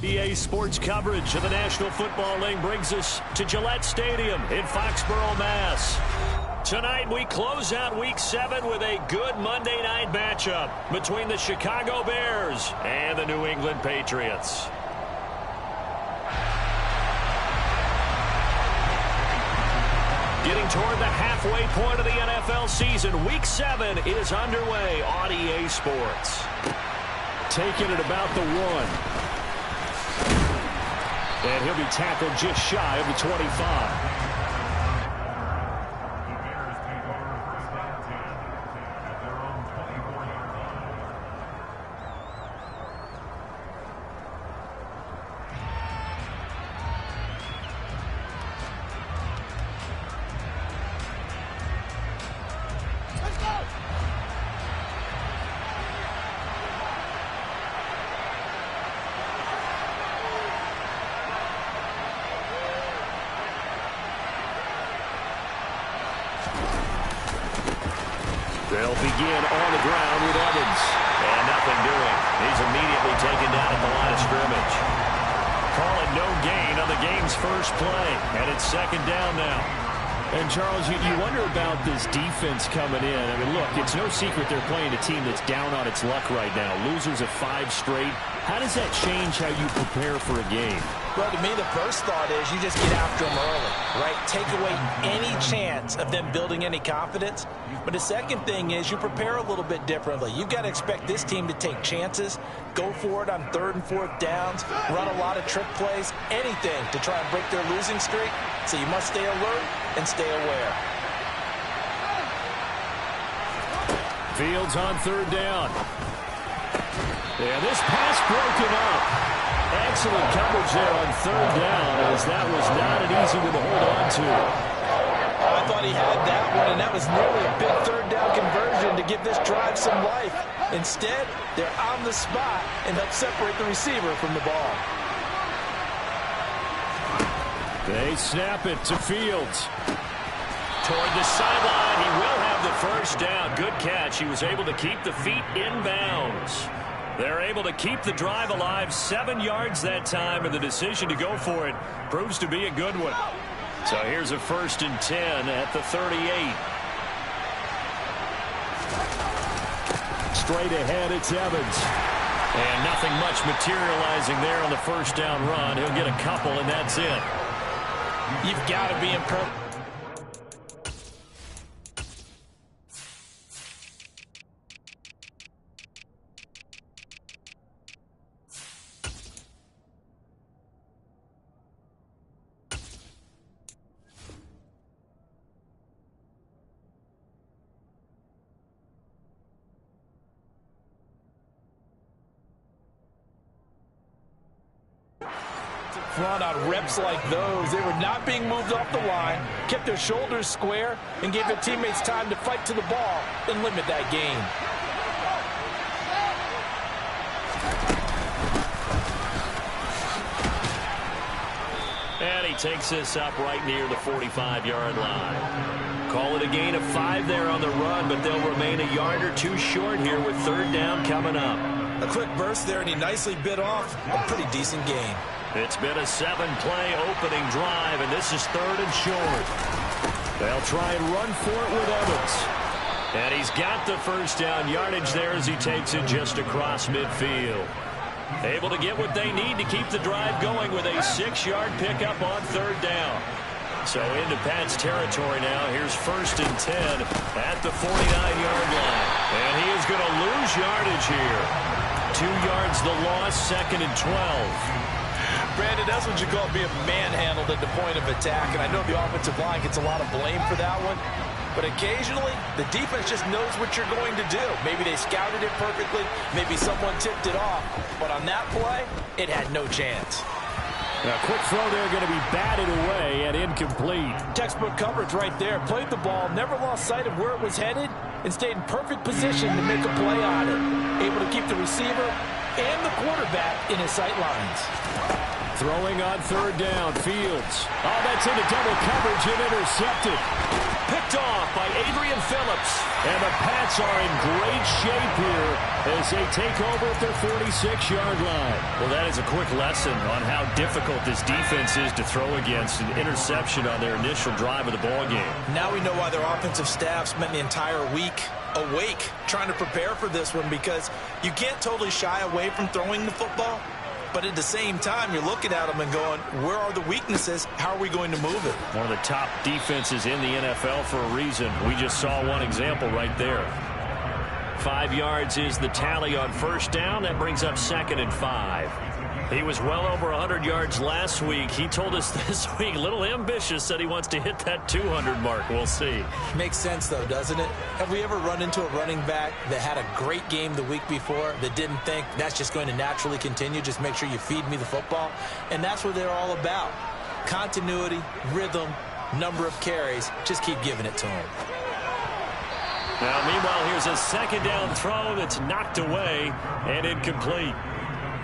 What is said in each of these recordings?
EA Sports coverage of the National Football League brings us to Gillette Stadium in Foxborough, Mass. Tonight we close out Week 7 with a good Monday night matchup between the Chicago Bears and the New England Patriots. Getting toward the halfway point of the NFL season, Week 7 is underway on EA Sports. Taking it about the 1. And he'll be tackled just shy of the 25. They'll begin on the ground with Evans. And nothing doing. He's immediately taken down at the line of scrimmage. Calling no gain on the game's first play. And it's second down now. And, Charles, you wonder about this defense coming in. I mean, look, it's no secret they're playing a team that's down on its luck right now. Losers of 5 straight. How does that change how you prepare for a game? Well, to me, the first thought is you just get after them early, right? Take away any chance of them building any confidence. But the second thing is you prepare a little bit differently. You've got to expect this team to take chances, go for it on 3rd and 4th downs, run a lot of trick plays, anything to try and break their losing streak. So you must stay alert and stay aware. Fields on 3rd down. Yeah, this pass broken up. Excellent coverage there on 3rd down, as that was not an easy one to hold on to. I thought he had that one, and that was nearly a big 3rd down conversion to give this drive some life. Instead, they're on the spot and help separate the receiver from the ball. They snap it to Fields. Toward the sideline, he will have the first down. Good catch. He was able to keep the feet in bounds. They're able to keep the drive alive, 7 yards that time, and the decision to go for it proves to be a good one. So here's a 1st and 10 at the 38. Straight ahead, it's Evans. And nothing much materializing there on the 1st down run. He'll get a couple, and that's it. You've got to be impressed. Front on reps like those. They were not being moved off the line, kept their shoulders square, and gave their teammates time to fight to the ball and limit that gain. And he takes this up right near the 45-yard line. Call it a gain of 5 there on the run, but they'll remain a yard or 2 short here with 3rd down coming up. A quick burst there, and he nicely bit off a pretty decent gain. It's been a 7-play opening drive, and this is 3rd and short. They'll try and run for it with Evans. And he's got the first down yardage there as he takes it just across midfield. Able to get what they need to keep the drive going with a 6-yard pickup on 3rd down. So into Pat's territory now. Here's 1st and 10 at the 49-yard line. And he is going to lose yardage here. 2 yards the loss, 2nd and 12. Brandon, that's what you call being manhandled at the point of attack. And I know the offensive line gets a lot of blame for that one. But occasionally, the defense just knows what you're going to do. Maybe they scouted it perfectly. Maybe someone tipped it off. But on that play, it had no chance. A quick throw there going to be batted away and incomplete. Textbook coverage right there. Played the ball, never lost sight of where it was headed, and stayed in perfect position to make a play on it. Able to keep the receiver and the quarterback in his sight lines. Throwing on 3rd down, Fields. Oh, that's into double coverage and intercepted. Picked picked off by Adrian Phillips. And the Pats are in great shape here as they take over at their 46-yard line. Well, that is a quick lesson on how difficult this defense is to throw against. An interception on their initial drive of the ball game. Now we know why their offensive staff spent the entire week awake trying to prepare for this one, because you can't totally shy away from throwing the football. But at the same time, you're looking at them and going, where are the weaknesses? How are we going to move it? One of the top defenses in the NFL for a reason. We just saw one example right there. 5 yards is the tally on first down. That brings up 2nd and 5. He was well over 100 yards last week. He told us this week, a little ambitious, said he wants to hit that 200 mark. We'll see. Makes sense, though, doesn't it? Have we ever run into a running back that had a great game the week before that didn't think that's just going to naturally continue? Just make sure you feed me the football. And that's what they're all about. Continuity, rhythm, number of carries. Just keep giving it to him. Now, meanwhile, here's a 2nd down throw that's knocked away and incomplete.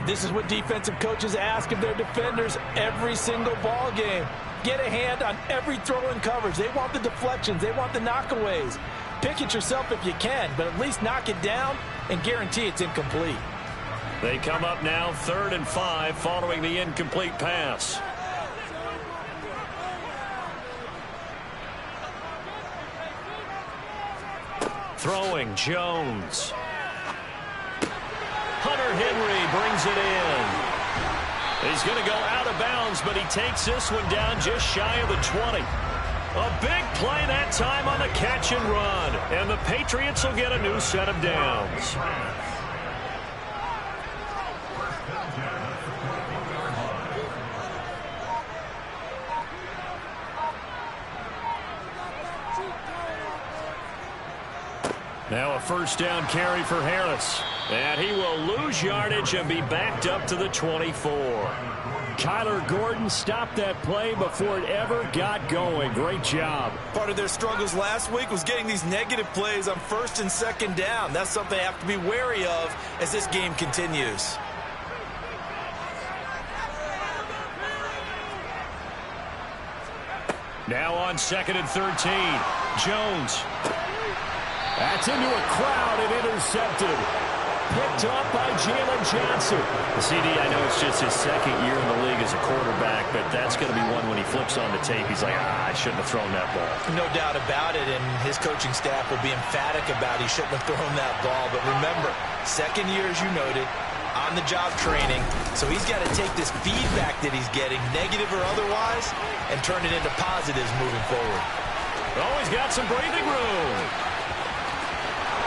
This is what defensive coaches ask of their defenders every single ball game. Get a hand on every throw in coverage. They want the deflections. They want the knockaways. Pick it yourself if you can, but at least knock it down and guarantee it's incomplete. They come up now 3rd and 5 following the incomplete pass. Throwing, Jones. Hunter Henry brings it in. He's going to go out of bounds, but he takes this one down just shy of the 20. A big play that time on the catch and run. And the Patriots will get a new set of downs. Now a 1st down carry for Harris. And he will lose yardage and be backed up to the 24. Kyler Gordon stopped that play before it ever got going. Great job. Part of their struggles last week was getting these negative plays on 1st and 2nd down. That's something they have to be wary of as this game continues. Now on 2nd and 13. Jones. That's into a crowd and intercepted. Picked up by Jalen Johnson. The CD, I know it's just his 2nd year in the league as a quarterback, but that's going to be one when he flips on the tape. He's like, I shouldn't have thrown that ball. No doubt about it, and his coaching staff will be emphatic about he shouldn't have thrown that ball. But remember, 2nd year, as you noted, on-the-job training. So he's got to take this feedback that he's getting, negative or otherwise, and turn it into positives moving forward. Oh, he's got some breathing room.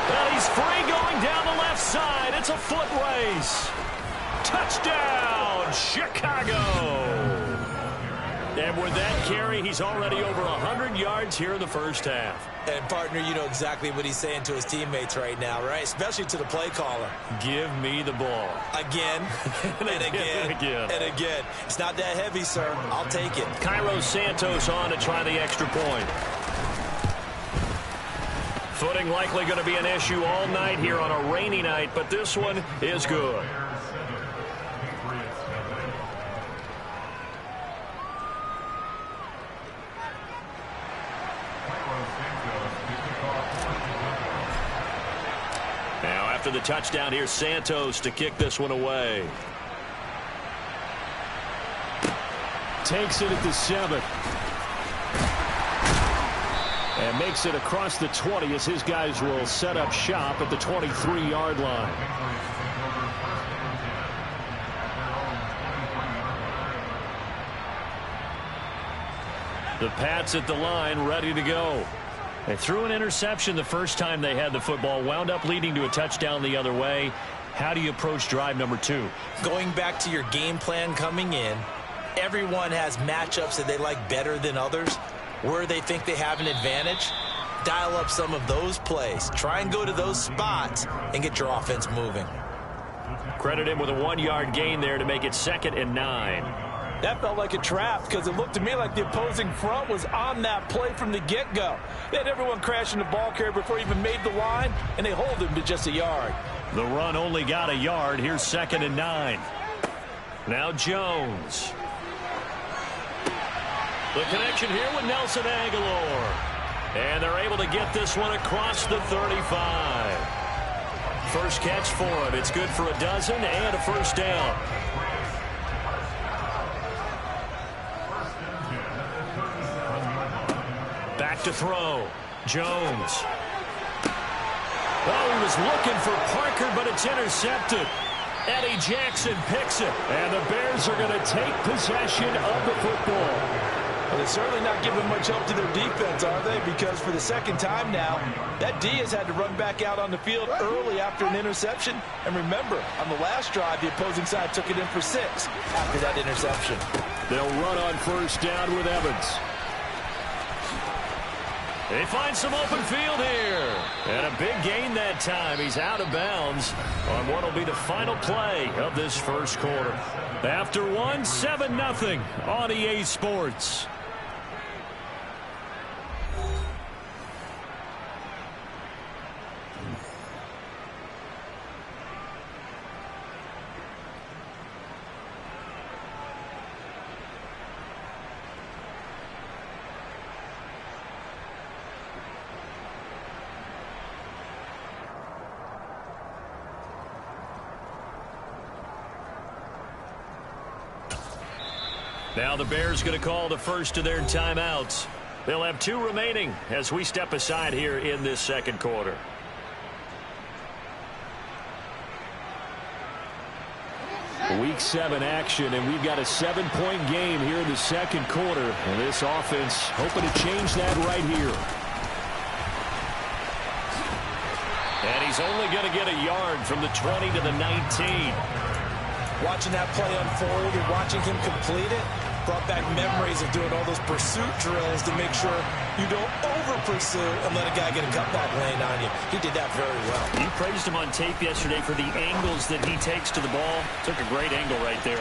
Well, he's free going down the left side. It's a foot race. Touchdown, Chicago. And with that carry, he's already over 100 yards here in the 1st half. And, partner, you know exactly what he's saying to his teammates right now, right? Especially to the play caller. Give me the ball. Again, and again, and again. It's not that heavy, sir. I'll take it. Cairo Santos on to try the extra point. Footing likely going to be an issue all night here on a rainy night, but this one is good. Now after the touchdown, here's Santos to kick this one away. Takes it at the 7. And makes it across the 20 as his guys will set up shop at the 23-yard line. The Pats at the line, ready to go. They threw an interception the first time they had the football, wound up leading to a touchdown the other way. How do you approach drive number 2? Going back to your game plan coming in, everyone has matchups that they like better than others. Where they think they have an advantage, dial up some of those plays. Try and go to those spots and get your offense moving. Credit him with a 1-yard gain there to make it 2nd and 9. That felt like a trap because it looked to me like the opposing front was on that play from the get-go. They had everyone crashing the ball carrier before he even made the line, and they hold him to just a yard. The run only got a yard. Here's 2nd and 9. Now Jones. The connection here with Nelson Aguilar. And they're able to get this one across the 35. First catch for him. It's good for a dozen and a first down. Back to throw. Jones. Oh, he was looking for Parker, but it's intercepted. Eddie Jackson picks it. And the Bears are going to take possession of the football. Well, they're certainly not giving much help to their defense, are they? Because for the second time now, that D has had to run back out on the field early after an interception. And remember, on the last drive, the opposing side took it in for 6 after that interception. They'll run on first down with Evans. They find some open field here. And a big gain that time. He's out of bounds on what will be the final play of this first quarter. After 7-0 on EA Sports. Now the Bears going to call the first of their timeouts. They'll have 2 remaining as we step aside here in this second quarter. Week 7 action, and we've got a 7-point game here in the second quarter. And this offense hoping to change that right here. And he's only going to get a yard from the 20 to the 19. Watching that play unfold and watching him complete it brought back memories of doing all those pursuit drills to make sure you don't over-pursue and let a guy get a cutback lane on you. He did that very well. You praised him on tape yesterday for the angles that he takes to the ball. Took a great angle right there.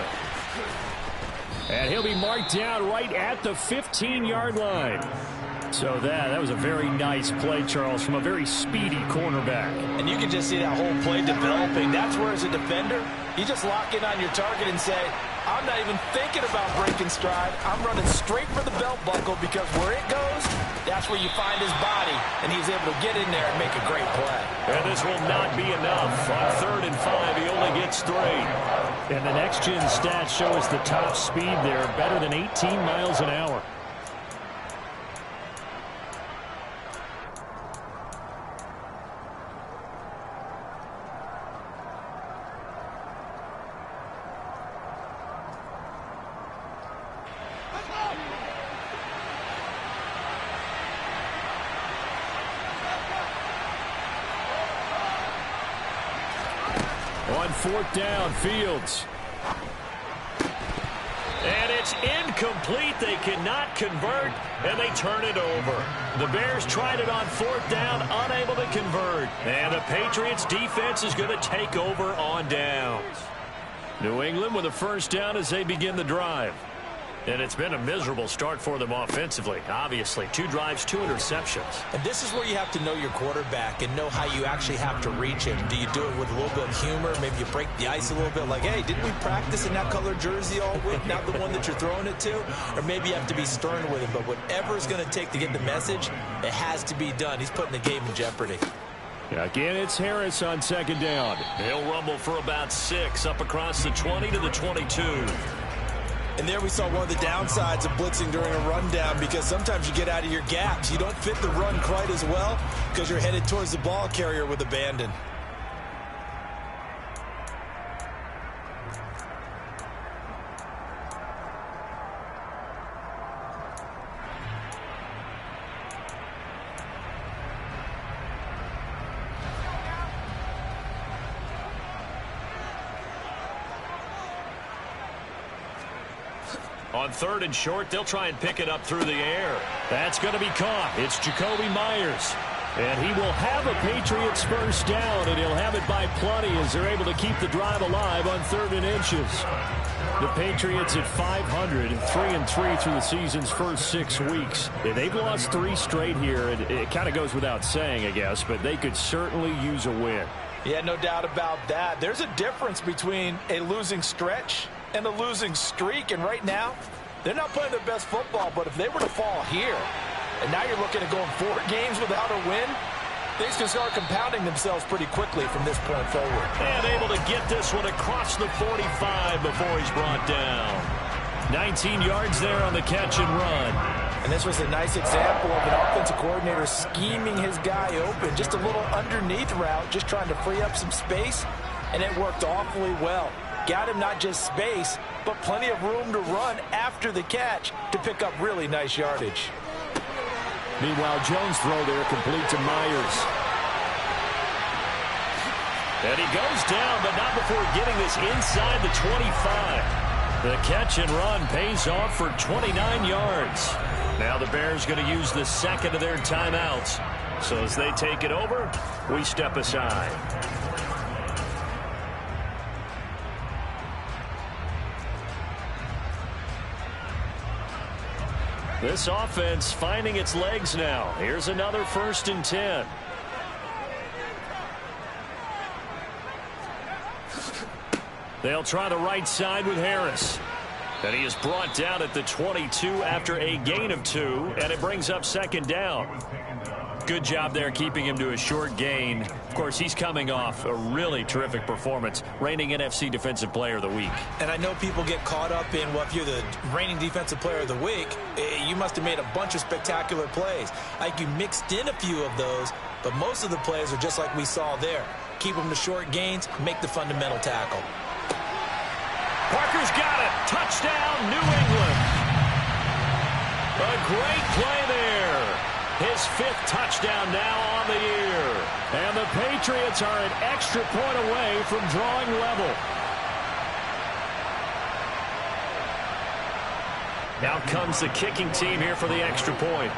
And he'll be marked down right at the 15-yard line. So that was a very nice play, Charles, from a very speedy cornerback. And you can just see that whole play developing. That's where, as a defender, you just lock in on your target and say, I'm not even thinking about breaking stride. I'm running straight for the belt buckle because where it goes, that's where you find his body. And he's able to get in there and make a great play. And this will not be enough. On 3rd and 5, he only gets 3. And the next-gen stats show us the top speed there, better than 18 miles an hour. On 4th down, Fields. And it's incomplete. They cannot convert, and they turn it over. The Bears tried it on 4th down, unable to convert. And the Patriots defense is going to take over on downs. New England with a first down as they begin the drive. And it's been a miserable start for them offensively. Obviously, 2 drives, 2 interceptions. And this is where you have to know your quarterback and know how you actually have to reach him. Do you do it with a little bit of humor? Maybe you break the ice a little bit like, hey, didn't we practice in that color jersey all week? Not the one that you're throwing it to? Or maybe you have to be stern with him. But whatever it's going to take to get the message, it has to be done. He's putting the game in jeopardy. Again, it's Harris on 2nd down. He'll rumble for about 6 up across the 20 to the 22. And there we saw one of the downsides of blitzing during a rundown, because sometimes you get out of your gaps. You don't fit the run quite as well because you're headed towards the ball carrier with abandon. On 3rd and short, they'll try and pick it up through the air. That's going to be caught. It's Jacoby Myers. And he will have a Patriots first down, and he'll have it by plenty as they're able to keep the drive alive on 3rd and inches. The Patriots at 500 and 3-3 through the season's first 6 weeks. They've lost 3 straight here. It kind of goes without saying, I guess, but they could certainly use a win. Yeah, no doubt about that. There's a difference between a losing stretch and a losing streak, and right now they're not playing their best football, but if they were to fall here, And now you're looking at going 4 games without a win. Things can start compounding themselves pretty quickly from this point forward. And able to get this one across the 45 before he's brought down. 19 yards there on the catch and run. And this was a nice example of an offensive coordinator scheming his guy open. Just a little underneath route, just trying to free up some space. And it worked awfully well. Got him not just space, but plenty of room to run after the catch to pick up really nice yardage. Meanwhile, Jones' throw there complete to Myers. And he goes down, but not before getting this inside the 25. The catch and run pays off for 29 yards. Now the Bears going to use the second of their timeouts. So as they take it over, we step aside. This offense finding its legs now. Here's another 1st and 10. They'll try the right side with Harris. And he is brought down at the 22 after a gain of 2, and it brings up 2nd down. Good job there keeping him to a short gain. Of course, he's coming off a really terrific performance, reigning NFC Defensive Player of the Week. And I know people get caught up in, well, if you're the reigning Defensive Player of the Week, you must have made a bunch of spectacular plays. Like you mixed in a few of those, but most of the plays are just like we saw there. Keep them to short gains, make the fundamental tackle. Parker's got it. Touchdown, New England. A great play there. His 5th touchdown now on the year. And the Patriots are an extra point away from drawing level. Now comes the kicking team here for the extra point.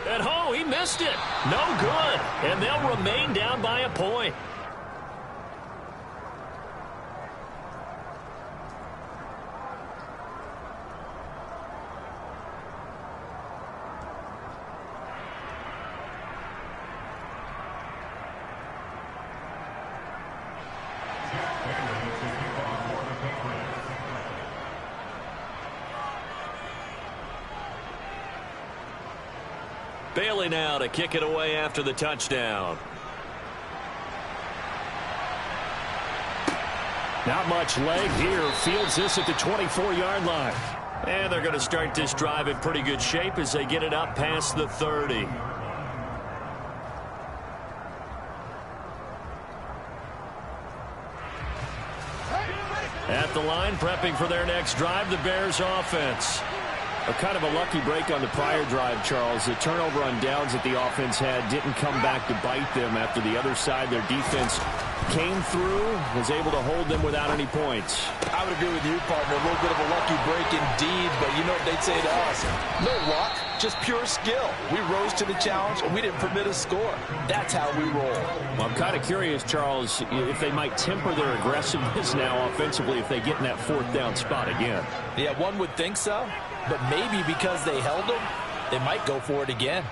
And oh, he missed it. No good. And they'll remain down by a point. Bailey now to kick it away after the touchdown. Not much leg here. Fields this at the 24-yard line. And they're going to start this drive in pretty good shape as they get it up past the 30. At the line, prepping for their next drive, the Bears offense. A kind of a lucky break on the prior drive, Charles. The turnover on downs that the offense had didn't come back to bite them after the other side. Their defense came through, was able to hold them without any points. I would agree with you, partner. A little bit of a lucky break indeed, but you know what they'd say to us? No luck, just pure skill. We rose to the challenge, and we didn't permit a score. That's how we roll. Well, I'm kind of curious, Charles, if they might temper their aggressiveness now offensively if they get in that 4th down spot again. Yeah, one would think so. But maybe because they held them, they might go for it again.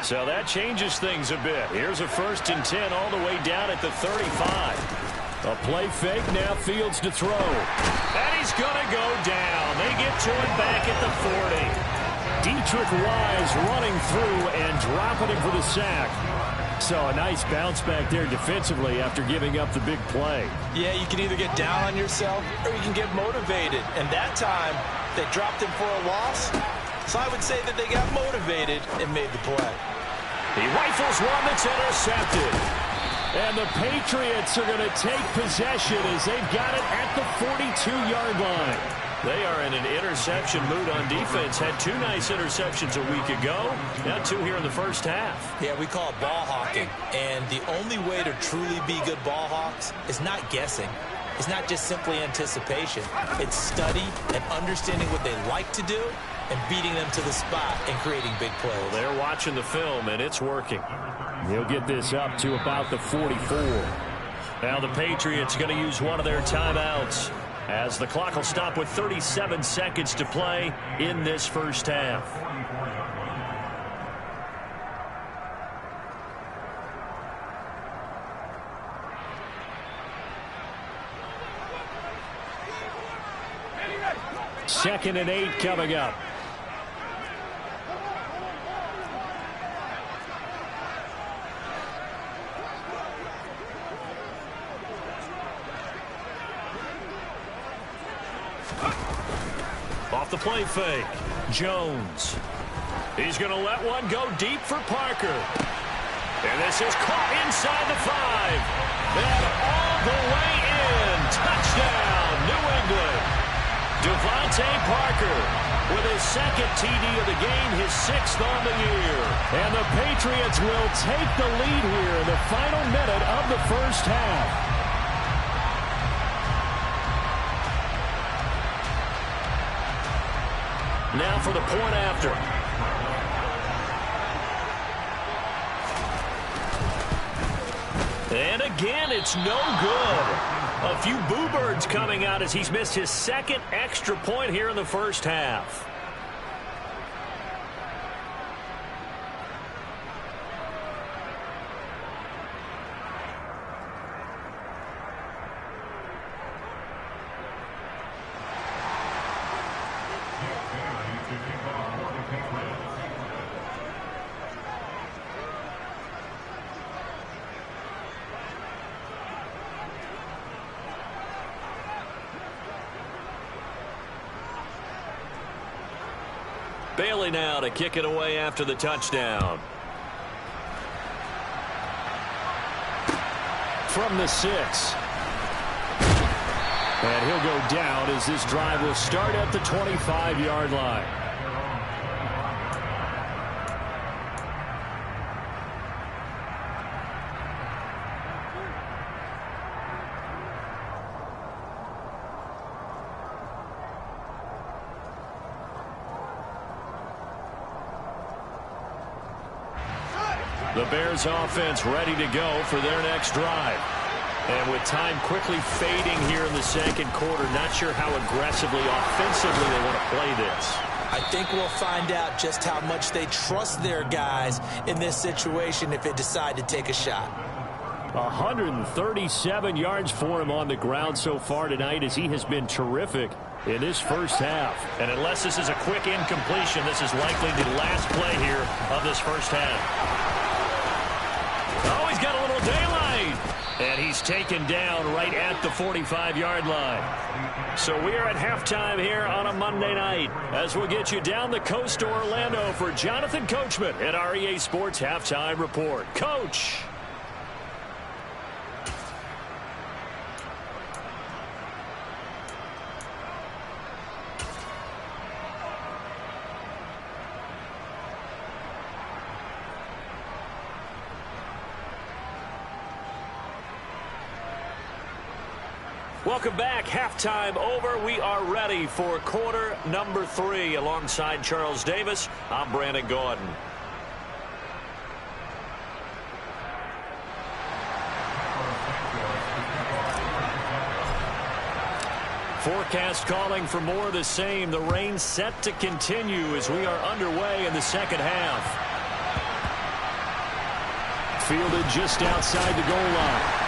So that changes things a bit. Here's a 1st and 10 all the way down at the 35. A play fake, now Fields to throw. And he's going to go down. They get to it back at the 40. Dietrich Wise running through and dropping him for the sack. So a nice bounce back there defensively after giving up the big play. Yeah, you can either get down on yourself or you can get motivated. And that time, they dropped him for a loss. So I would say that they got motivated and made the play. He rifles one that's intercepted. And the Patriots are going to take possession as they've got it at the 42-yard line. They are in an interception mood on defense. Had 2 nice interceptions a week ago. Now 2 here in the first half. Yeah, we call it ball hawking. And the only way to truly be good ball hawks is not guessing. It's not just simply anticipation. It's study and understanding what they like to do and beating them to the spot and creating big plays. Well, they're watching the film, and it's working. He'll get this up to about the 44. Now the Patriots going to use one of their timeouts, as the clock will stop with 37 seconds to play in this first half. 2nd and 8 coming up. Off the play fake. Jones. He's going to let one go deep for Parker. And this is caught inside the 5. And all the way in. Touchdown, New England. Devontae Parker with his 2nd TD of the game, his 6th on the year. And the Patriots will take the lead here in the final minute of the first half. Now for the point after. And again, it's no good. A few boo birds coming out as he's missed his 2nd extra point here in the first half. Bailey now to kick it away after the touchdown. From the 6. And he'll go down as this drive will start at the 25-yard line. The Bears offense ready to go for their next drive. And with time quickly fading here in the 2nd quarter, not sure how aggressively, offensively they want to play this. I think we'll find out just how much they trust their guys in this situation if they decide to take a shot. 137 yards for him on the ground so far tonight as he has been terrific in this first half. And unless this is a quick incompletion, this is likely the last play here of this first half. Oh, he's got a little daylight. And he's taken down right at the 45-yard line. So we are at halftime here on a Monday night as we'll get you down the coast to Orlando for Jonathan Coachman at our EA Sports Halftime Report. Coach. Welcome back. Halftime over. We are ready for quarter number 3. Alongside Charles Davis, I'm Brandon Gordon. Forecast calling for more of the same. The rain set to continue as we are underway in the second half. Fielded just outside the goal line.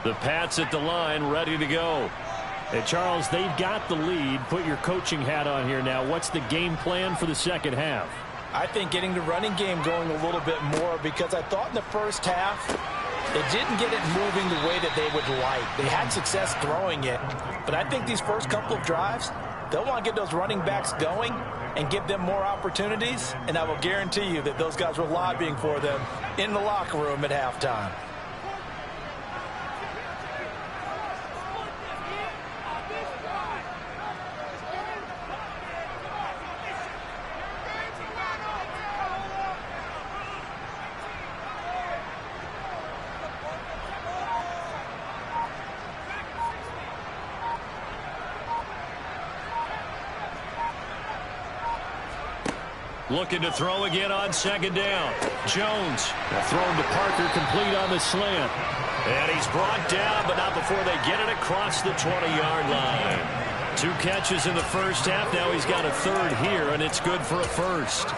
The Pats at the line, ready to go. Hey, Charles, they've got the lead. Put your coaching hat on here now. What's the game plan for the second half? I think getting the running game going a little bit more, because I thought in the first half they didn't get it moving the way that they would like. They had success throwing it, but I think these first couple of drives, they'll want to get those running backs going and give them more opportunities, and I will guarantee you that those guys were lobbying for them in the locker room at halftime. Looking to throw again on second down. Jones. Thrown to Parker, complete on the slant. And he's brought down, but not before they get it across the 20-yard line. 2 catches in the first half. Now he's got a third here, and it's good for a first.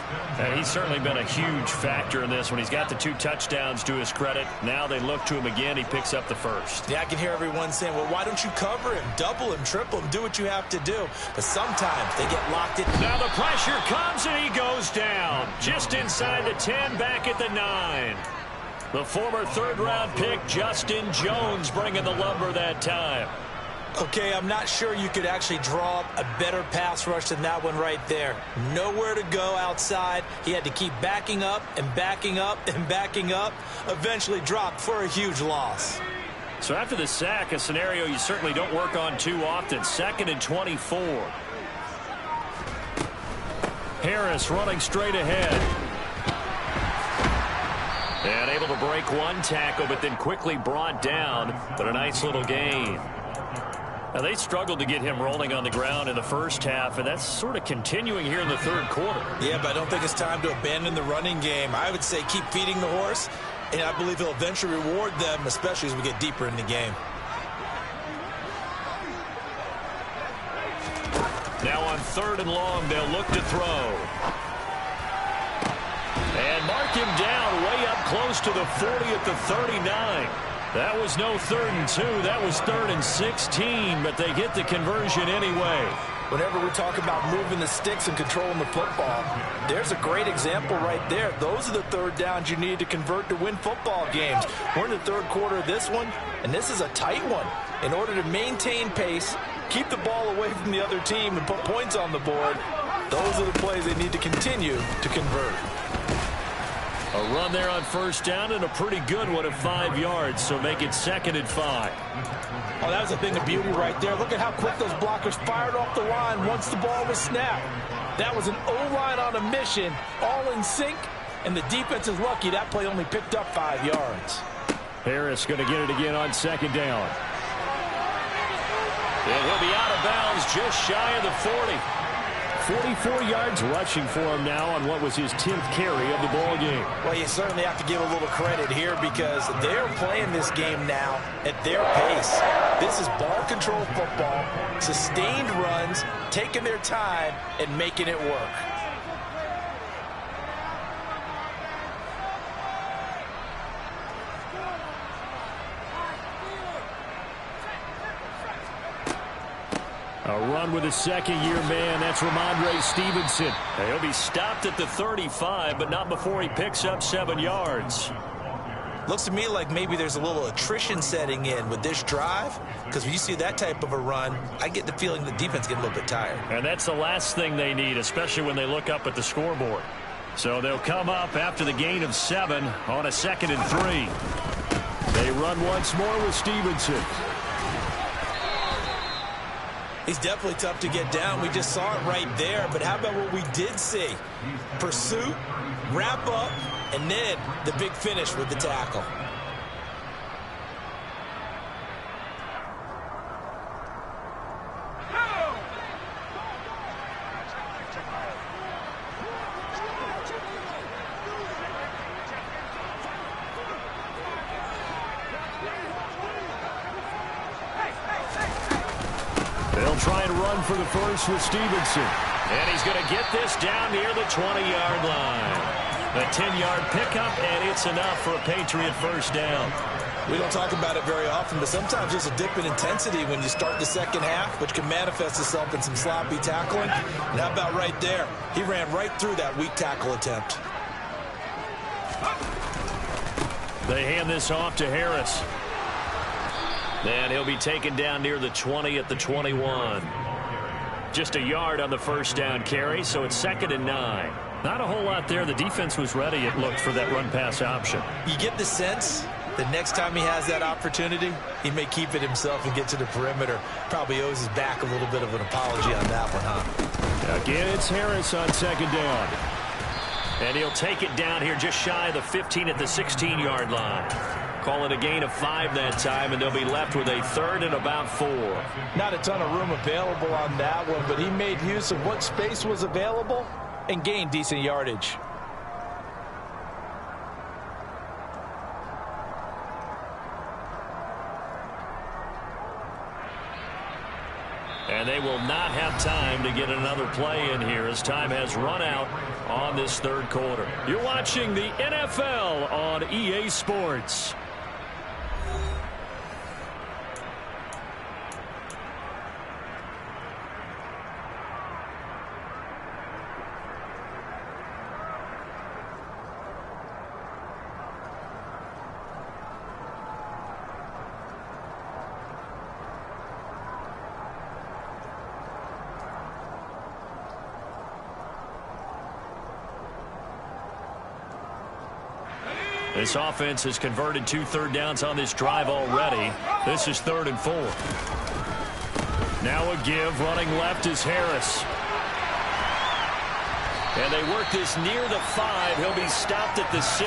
And he's certainly been a huge factor in this when he's got the 2 touchdowns to his credit. Now they look to him again. He picks up the first. Yeah, I can hear everyone saying, well, why don't you cover him, double him, triple him, do what you have to do. But sometimes they get locked in. Now the pressure comes, and he goes down. Just inside the 10, back at the 9. The former third-round pick, Justin Jones, bringing the lumber that time. Okay, I'm not sure you could actually draw up a better pass rush than that one right there. Nowhere to go outside. He had to keep backing up and backing up and backing up. Eventually dropped for a huge loss. So after the sack, a scenario you certainly don't work on too often. 2nd and 24. Harris running straight ahead. And able to break 1 tackle, but then quickly brought down. But a nice little gain. Now, they struggled to get him rolling on the ground in the first half, and that's sort of continuing here in the third quarter. Yeah, but I don't think it's time to abandon the running game. I would say keep feeding the horse, and I believe he'll eventually reward them, especially as we get deeper in the game. Now on 3rd and long, they'll look to throw. And mark him down way up close to the 40 at the 39. That was no 3rd and 2. That was 3rd and 16, but they get the conversion anyway. Whenever we talk about moving the sticks and controlling the football, there's a great example right there. Those are the 3rd downs you need to convert to win football games. We're in the 3rd quarter of this one, and this is a tight one. In order to maintain pace, keep the ball away from the other team, and put points on the board, those are the plays they need to continue to convert. A run there on 1st down, and a pretty good one of 5 yards, so make it 2nd and 5. Oh, that was a thing of beauty right there. Look at how quick those blockers fired off the line once the ball was snapped. That was an O-line on a mission, all in sync, and the defense is lucky that play only picked up 5 yards. Harris going to get it again on 2nd down. And he'll be out of bounds just shy of the 40. 44 yards rushing for him now on what was his 10th carry of the ball game. Well, you certainly have to give a little credit here because they're playing this game now at their pace. This is ball control football, sustained runs, taking their time and making it work. A run with a 2nd-year man. That's Ramondre Stevenson. He'll be stopped at the 35, but not before he picks up 7 yards. Looks to me like maybe there's a little attrition setting in with this drive, because when you see that type of a run, I get the feeling the defense gets a little bit tired. And that's the last thing they need, especially when they look up at the scoreboard. So they'll come up after the gain of 7 on a 2nd and 3. They run once more with Stevenson. He's definitely tough to get down. We just saw it right there. But how about what we did see? Pursuit, wrap up, and then the big finish with the tackle. They'll try and run for the first with Stevenson. And he's going to get this down near the 20-yard line. A 10-yard pickup, and it's enough for a Patriot first down. We don't talk about it very often, but sometimes there's a dip in intensity when you start the second half, which can manifest itself in some sloppy tackling. And how about right there? He ran right through that weak tackle attempt. They hand this off to Harris. And he'll be taken down near the 20 at the 21. Just a yard on the first down carry, so it's 2nd and 9. Not a whole lot there. The defense was ready, it looked, for that run-pass option. You get the sense that next time he has that opportunity, he may keep it himself and get to the perimeter. Probably owes his back a little bit of an apology on that one, huh? Again, it's Harris on 2nd down. And he'll take it down here just shy of the 15 at the 16-yard line. Call it a gain of 5 that time, and they'll be left with a 3rd and about 4. Not a ton of room available on that one, but he made use of what space was available and gain decent yardage. And they will not have time to get another play in here as time has run out on this third quarter. You're watching the NFL on EA Sports. This offense has converted 2 third downs on this drive already. This is 3rd and 4. Now a give. Running left is Harris. And they work this near the 5. He'll be stopped at the 6.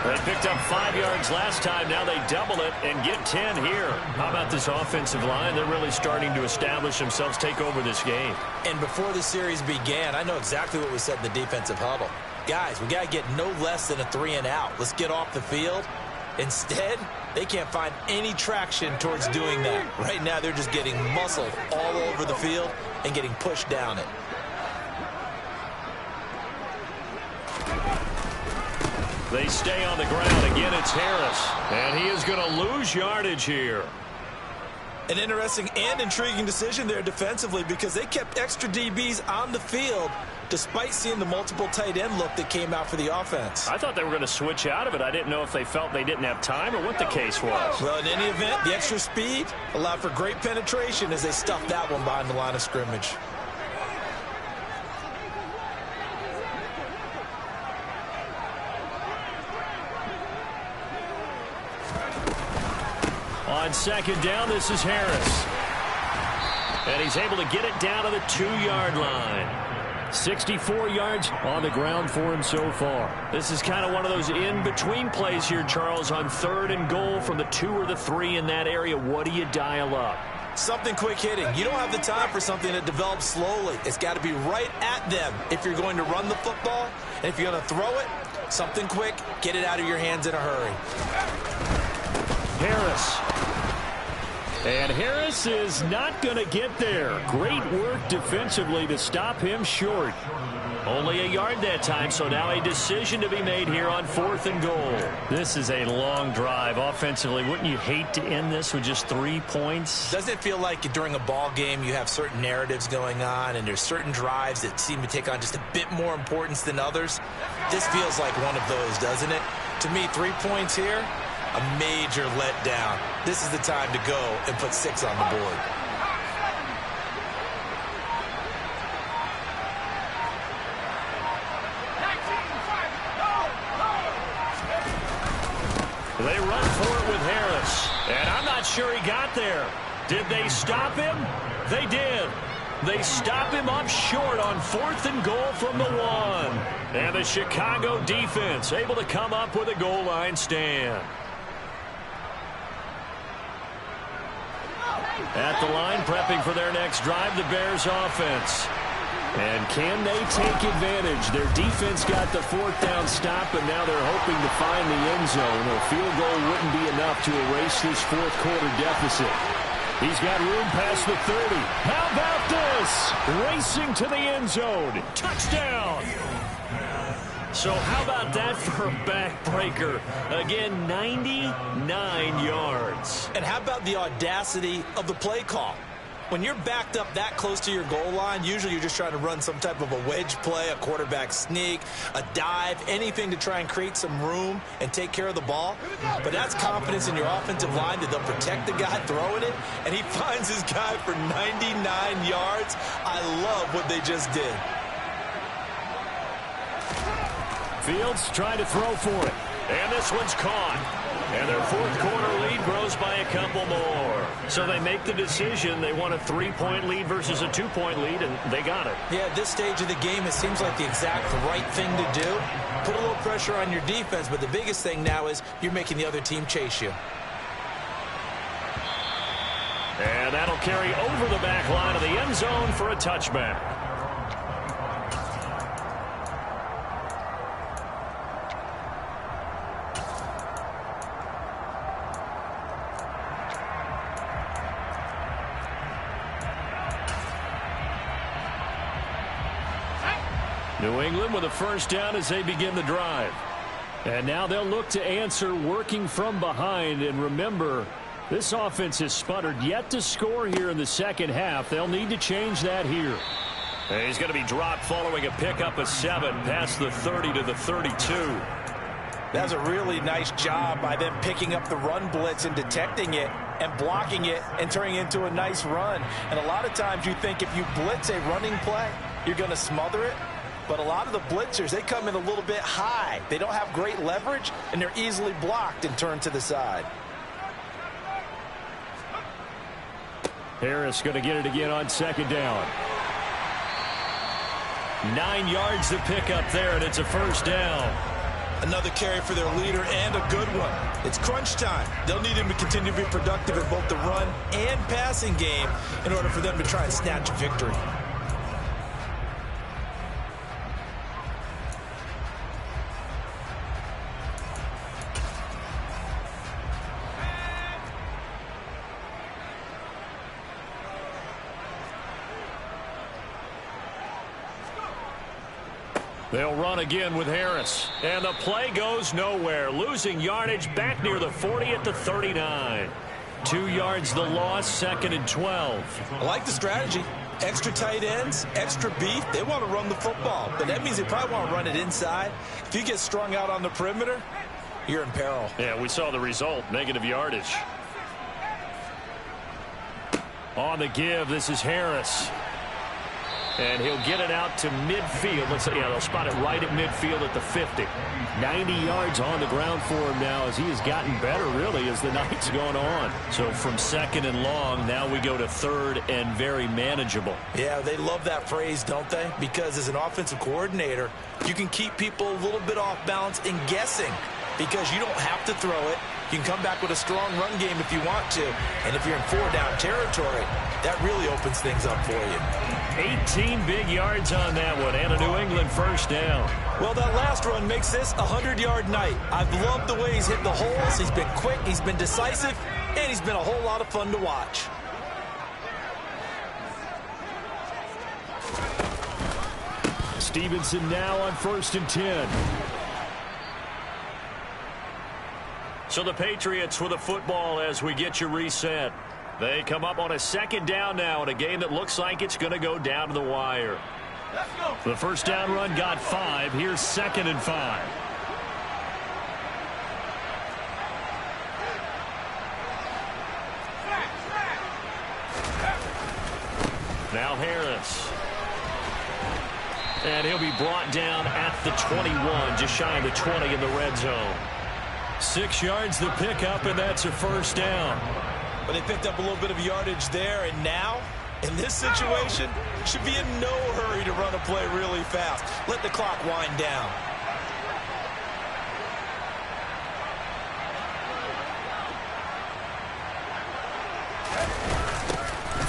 They picked up 5 yards last time. Now they double it and get 10 here. How about this offensive line? They're really starting to establish themselves, take over this game. And before the series began, I know exactly what was said in the defensive huddle. Guys, we got to get no less than a 3 and out. Let's get off the field. Instead, they can't find any traction towards doing that. Right now, they're just getting muscled all over the field and getting pushed down it. They stay on the ground. Again, it's Harris. And he is going to lose yardage here. An interesting and intriguing decision there defensively because they kept extra DBs on the field despite seeing the multiple tight end look that came out for the offense. I thought they were going to switch out of it. I didn't know if they felt they didn't have time or what the case was. Well, in any event, the extra speed allowed for great penetration as they stuffed that one behind the line of scrimmage. On 2nd down, this is Harris. And he's able to get it down to the 2-yard line. 64 yards on the ground for him so far. This is kind of one of those in-between plays here, Charles, on 3rd and goal from the 2 or the 3 in that area. What do you dial up? Something quick hitting. You don't have the time for something that develops slowly. It's got to be right at them if you're going to run the football. And if you're going to throw it, something quick, get it out of your hands in a hurry. Harris. And Harris is not going to get there. Great work defensively to stop him short. Only a yard that time, so now a decision to be made here on 4th and goal. This is a long drive offensively. Wouldn't you hate to end this with just 3 points? Doesn't it feel like during a ball game you have certain narratives going on and there's certain drives that seem to take on just a bit more importance than others? This feels like one of those, doesn't it? To me, 3 points here, a major letdown. This is the time to go and put 6 on the board. They run for it with Harris. And I'm not sure he got there. Did they stop him? They did. They stop him up short on 4th and goal from the 1. And the Chicago defense able to come up with a goal line stand. At the line, prepping for their next drive, the Bears offense. And can they take advantage? Their defense got the 4th down stop, and now they're hoping to find the end zone. A field goal wouldn't be enough to erase this 4th quarter deficit. He's got room past the 30. How about this? Racing to the end zone. Touchdown. So how about that for a backbreaker? Again, 99 yards. And how about the audacity of the play call? When you're backed up that close to your goal line, usually you're just trying to run some type of a wedge play, a quarterback sneak, a dive, anything to try and create some room and take care of the ball. But that's confidence in your offensive line that they'll protect the guy throwing it, and he finds his guy for 99 yards. I love what they just did. Fields trying to throw for it. And this one's caught. And their 4th quarter lead grows by a couple more. So they make the decision. They want a 3-point lead versus a 2-point lead, and they got it. Yeah, at this stage of the game, it seems like the exact right thing to do. Put a little pressure on your defense, but the biggest thing now is you're making the other team chase you. And that'll carry over the back line of the end zone for a touchback. New England with a first down as they begin the drive. And now they'll look to answer working from behind. And remember, this offense has sputtered yet to score here in the second half. They'll need to change that here. And he's going to be dropped following a pickup of 7 past the 30 to the 32. That's a really nice job by them picking up the run blitz and detecting it and blocking it and turning it into a nice run. And a lot of times you think if you blitz a running play, you're going to smother it. But a lot of the blitzers, they come in a little bit high. They don't have great leverage, and they're easily blocked and turned to the side. Harris going to get it again on second down. 9 yards to pick up there, and it's a first down. Another carry for their leader and a good one. It's crunch time. They'll need him to continue to be productive in both the run and passing game in order for them to try and snatch a victory. They'll run again with Harris. And the play goes nowhere. Losing yardage back near the 40 at the 39. 2 yards the loss, 2nd and 12. I like the strategy. Extra tight ends, extra beef. They want to run the football, but that means they probably want to run it inside. If you get strung out on the perimeter, you're in peril. Yeah, we saw the result, negative yardage. On the give, this is Harris. And he'll get it out to midfield. Let's say, yeah, they'll spot it right at midfield at the 50. 90 yards on the ground for him now as he has gotten better, really, as the night's gone on. So from 2nd and long, now we go to 3rd and very manageable. Yeah, they love that phrase, don't they? Because as an offensive coordinator, you can keep people a little bit off balance and guessing because you don't have to throw it. You can come back with a strong run game if you want to. And if you're in 4-down territory, that really opens things up for you. 18 big yards on that one, and a New England first down. Well, that last run makes this a 100-yard night. I've loved the way he's hit the holes. He's been quick, he's been decisive, and he's been a whole lot of fun to watch. Stevenson now on 1st and 10. So the Patriots with the football as we get you reset. They come up on a 2nd down now in a game that looks like it's going to go down to the wire. Let's go. The first down run got 5. Here's 2nd and 5. Now Harris. And he'll be brought down at the 21, just shy of the 20 in the red zone. 6 yards the pickup, and that's a first down. But they picked up a little bit of yardage there, and now, in this situation, should be in no hurry to run a play really fast. Let the clock wind down.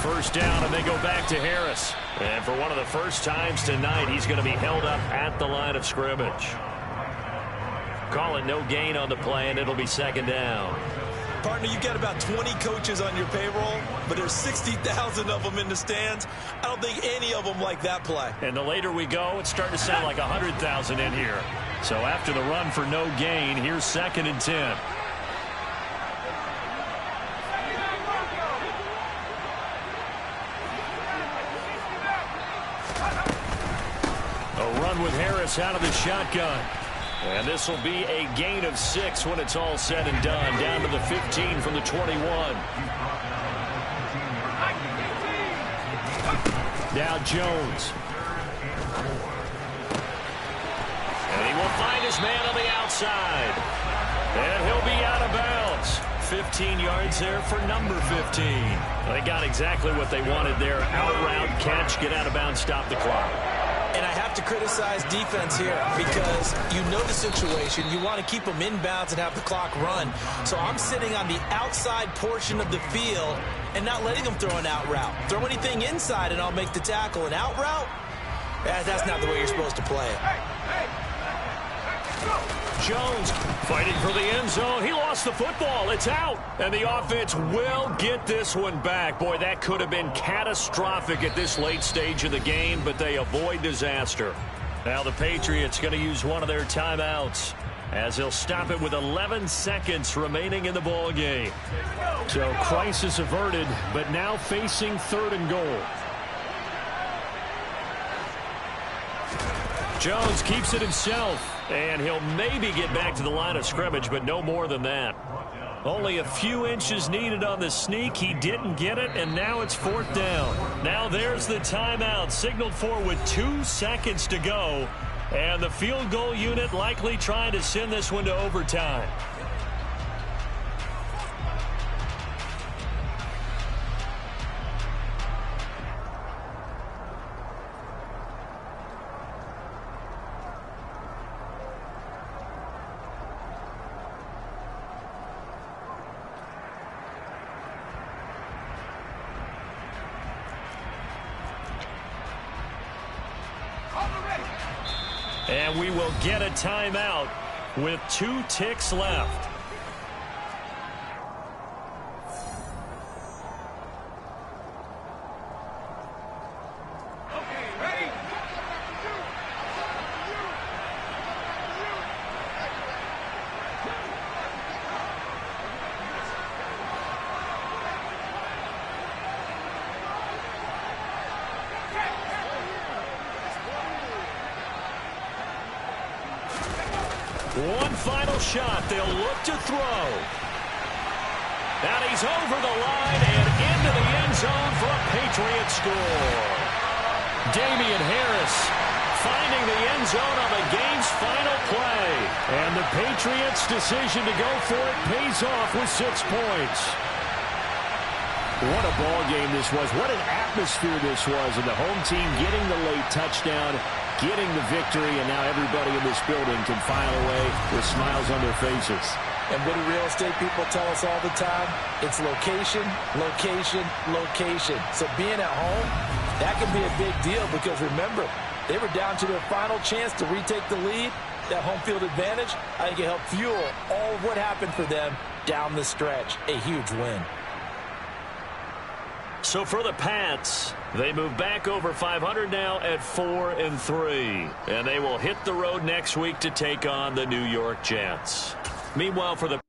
First down, and they go back to Harris. And for one of the first times tonight, he's going to be held up at the line of scrimmage. Call it no gain on the play, and it'll be 2nd down. Partner, you've got about 20 coaches on your payroll, but there's 60,000 of them in the stands. I don't think any of them like that play. And the later we go, it's starting to sound like 100,000 in here. So after the run for no gain, here's 2nd and 10. A run with Harris out of the shotgun. And this will be a gain of 6 when it's all said and done. Down to the 15 from the 21. Now Jones. And he will find his man on the outside. And he'll be out of bounds. 15 yards there for number 15. They got exactly what they wanted there. Out route, catch, get out of bounds, stop the clock. And I have to criticize defense here because you know the situation. You want to keep them inbounds and have the clock run. So I'm sitting on the outside portion of the field and not letting them throw an out route. Throw anything inside and I'll make the tackle. An out route? That's not the way you're supposed to play it. Jones fighting for the end zone. He lost the football. It's out. And the offense will get this one back. Boy, that could have been catastrophic at this late stage of the game, but they avoid disaster. Now the Patriots going to use one of their timeouts as they'll stop it with 11 seconds remaining in the ball game. So crisis averted, but now facing 3rd and goal. Jones keeps it himself, and he'll maybe get back to the line of scrimmage, but no more than that. Only a few inches needed on the sneak. He didn't get it, and now it's 4th down. Now there's the timeout, signaled for with 2 seconds to go, and the field goal unit likely trying to send this one to overtime. And we will get a timeout with 2 ticks left. One final shot. They'll look to throw. And he's over the line and into the end zone for a Patriot score. Damian Harris finding the end zone on the game's final play. And the Patriots' decision to go for it pays off with 6 points. What a ball game this was. What an atmosphere this was. And the home team getting the late touchdown, getting the victory, and now everybody in this building can file away with smiles on their faces. And what do real estate people tell us all the time? It's location, location, location. So being at home, that can be a big deal because remember, they were down to their final chance to retake the lead. That home field advantage, I think it helped fuel all of what happened for them down the stretch. A huge win. So for the Pats, they move back over 500 now at 4-3. And they will hit the road next week to take on the New York Jets. Meanwhile, for the